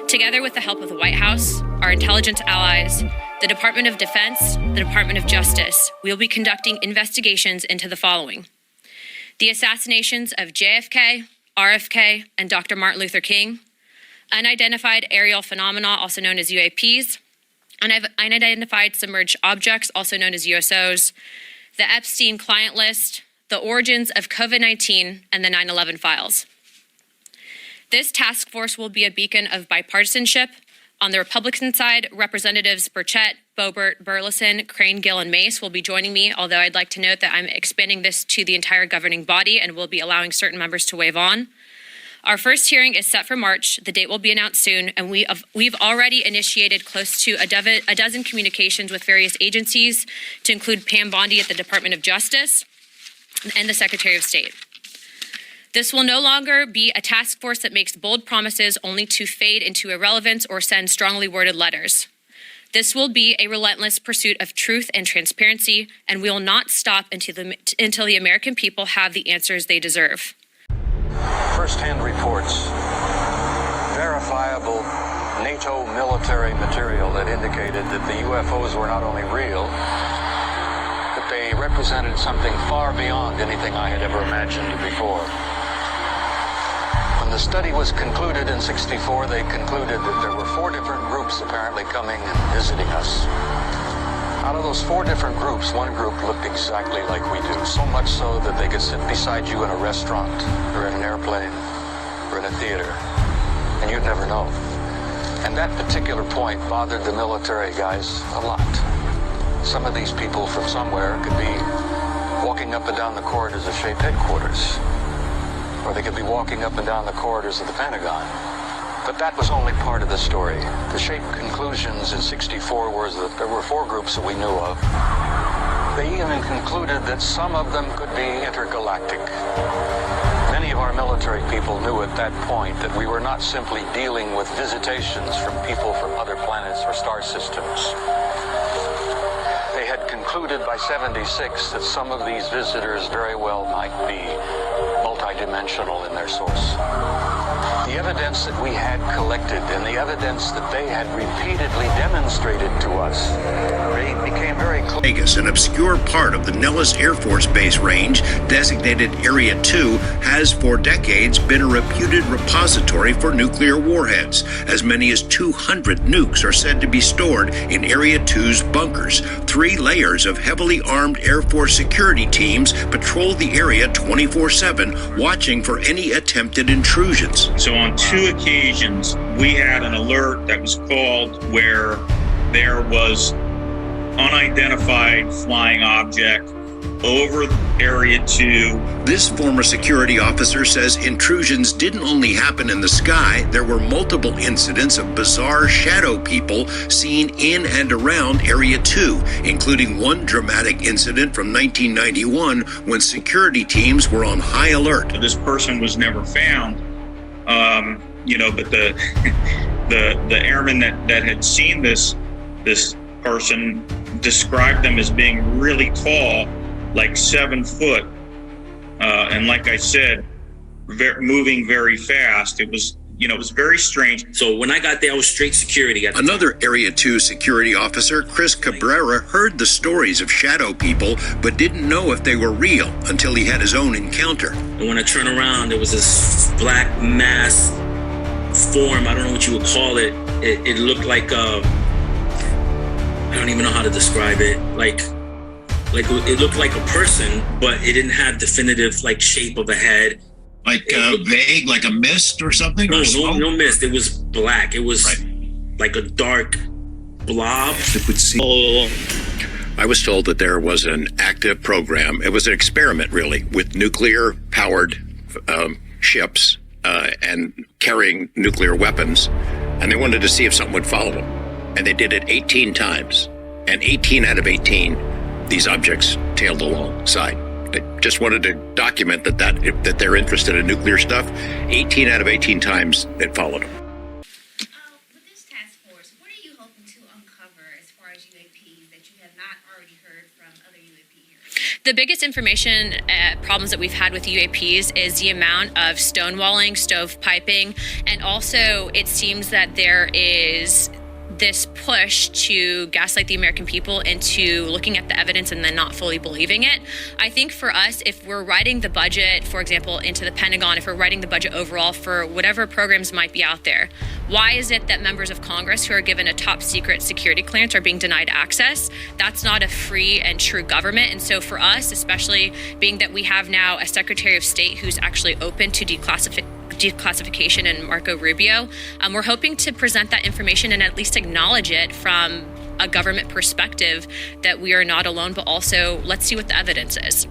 Together with the help of the White House, our intelligence allies, the Department of Defense, the Department of Justice, we will be conducting investigations into the following: the assassinations of JFK, RFK, and Dr. Martin Luther King, unidentified aerial phenomena, also known as UAPs, unidentified submerged objects, also known as USOs, the Epstein client list, the origins of COVID-19, and the 9/11 files. This task force will be a beacon of bipartisanship. On the Republican side, Representatives Burchett, Boebert, Burleson, Crane, Gill, and Mace will be joining me, although I'd like to note that I'm expanding this to the entire governing body and will be allowing certain members to waive on. Our first hearing is set for March. The date will be announced soon, and we've already initiated close to a dozen communications with various agencies, to include Pam Bondi at the Department of Justice and the Secretary of State. This will no longer be a task force that makes bold promises only to fade into irrelevance or send strongly worded letters. This will be a relentless pursuit of truth and transparency, and we will not stop until the American people have the answers they deserve. First-hand reports, verifiable NATO military material that indicated that the UFOs were not only real, but they represented something far beyond anything I had ever imagined before. When the study was concluded in '64, they concluded that there were 4 different groups apparently coming and visiting us. Out of those 4 different groups, one group looked exactly like we do, so much so that they could sit beside you in a restaurant or in an airplane or in a theater, and you'd never know. And that particular point bothered the military guys a lot. Some of these people from somewhere could be walking up and down the corridors of SHAPE headquarters, or they could be walking up and down the corridors of the Pentagon. But that was only part of the story. The SHAPE conclusions in '64 was that there were 4 groups that we knew of. They even concluded that some of them could be intergalactic. Many of our military people knew at that point that we were not simply dealing with visitations from people from other planets or star systems. They had concluded by '76 that some of these visitors very well might be multidimensional in their source. The evidence that we had collected and the evidence that they had repeatedly demonstrated to us, they became very clear. Vegas, an obscure part of the Nellis Air Force Base range, designated Area 2, has for decades been a reputed repository for nuclear warheads. As many as 200 nukes are said to be stored in Area 2's bunkers. 3 layers of heavily armed Air Force security teams patrol the area 24/7, watching for any attempted intrusions. So on 2 occasions, we had an alert that was called where there was unidentified flying object over Area 2. This former security officer says intrusions didn't only happen in the sky. There were multiple incidents of bizarre shadow people seen in and around Area 2, including one dramatic incident from 1991 when security teams were on high alert. This person was never found, but the airman that had seen this person described them as being really tall, like 7 foot, and like I said, moving very fast. It was very strange. So when I got there, I was straight security. Another Area 2 security officer, Chris Cabrera, heard the stories of shadow people, but didn't know if they were real until he had his own encounter. And when I turned around, there was this black mass form. I don't know what you would call it. It looked like I don't even know how to describe it. Like it looked like a person, but it didn't have definitive shape of a head. Like vague, like a mist or something? No mist. It was black. It was like a dark blob. It would seem. I was told that there was an active program. It was an experiment, really, with nuclear-powered ships and carrying nuclear weapons, and they wanted to see if something would follow them. And they did it 18 times, and 18 out of 18, these objects tailed alongside. They just wanted to document that they're interested in nuclear stuff. 18 out of 18 times, it followed them. With this task force, what are you hoping to uncover as far as UAPs that you have not already heard from other UAP hearings? The biggest information problems that we've had with UAPs is the amount of stonewalling, stovepiping, and also it seems that there is this push to gaslight the American people into looking at the evidence and then not fully believing it. I think for us, if we're writing the budget, for example, into the Pentagon, if we're writing the budget overall for whatever programs might be out there, why is it that members of Congress who are given a top secret security clearance are being denied access? That's not a free and true government. And so for us, especially being that we have now a Secretary of State who's actually open to declassification and Marco Rubio, we're hoping to present that information and at least acknowledge it from a government perspective that we are not alone, but also let's see what the evidence is.